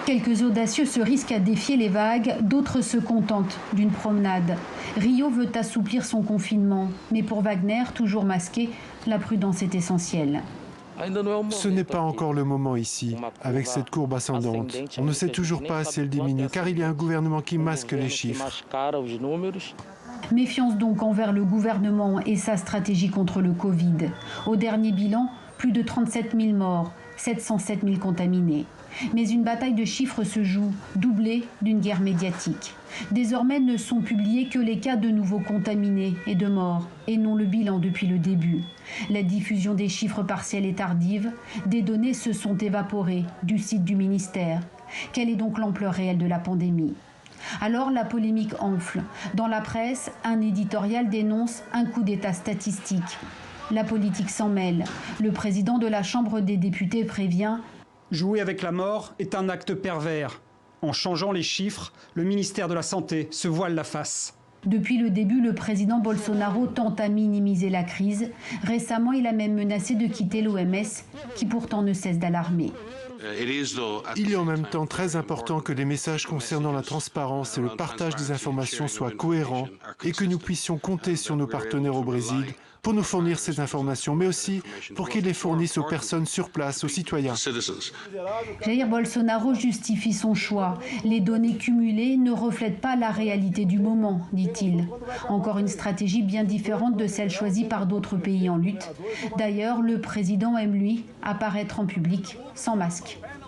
Quelques audacieux se risquent à défier les vagues, d'autres se contentent d'une promenade. Rio veut assouplir son confinement, mais pour Wagner, toujours masqué, la prudence est essentielle. Ce n'est pas encore le moment ici, avec cette courbe ascendante. On ne sait toujours pas si elle diminue, car il y a un gouvernement qui masque les chiffres. Méfiance donc envers le gouvernement et sa stratégie contre le Covid. Au dernier bilan, plus de 37 000 morts, 707 000 contaminés. Mais une bataille de chiffres se joue, doublée d'une guerre médiatique. Désormais ne sont publiés que les cas de nouveaux contaminés et de morts, et non le bilan depuis le début. La diffusion des chiffres partiels est tardive, des données se sont évaporées du site du ministère. Quelle est donc l'ampleur réelle de la pandémie ? Alors la polémique enfle. Dans la presse, un éditorial dénonce un coup d'État statistique. La politique s'en mêle. Le président de la Chambre des députés prévient: jouer avec la mort est un acte pervers. En changeant les chiffres, le ministère de la Santé se voile la face. Depuis le début, le président Bolsonaro tente à minimiser la crise. Récemment, il a même menacé de quitter l'OMS, qui pourtant ne cesse d'alarmer. Il est en même temps très important que les messages concernant la transparence et le partage des informations soient cohérents et que nous puissions compter sur nos partenaires au Brésil pour nous fournir ces informations, mais aussi pour qu'ils les fournissent aux personnes sur place, aux citoyens. Jair Bolsonaro justifie son choix. Les données cumulées ne reflètent pas la réalité du moment, dit-il. Encore une stratégie bien différente de celle choisie par d'autres pays en lutte. D'ailleurs, le président aime, lui, apparaître en public sans masque.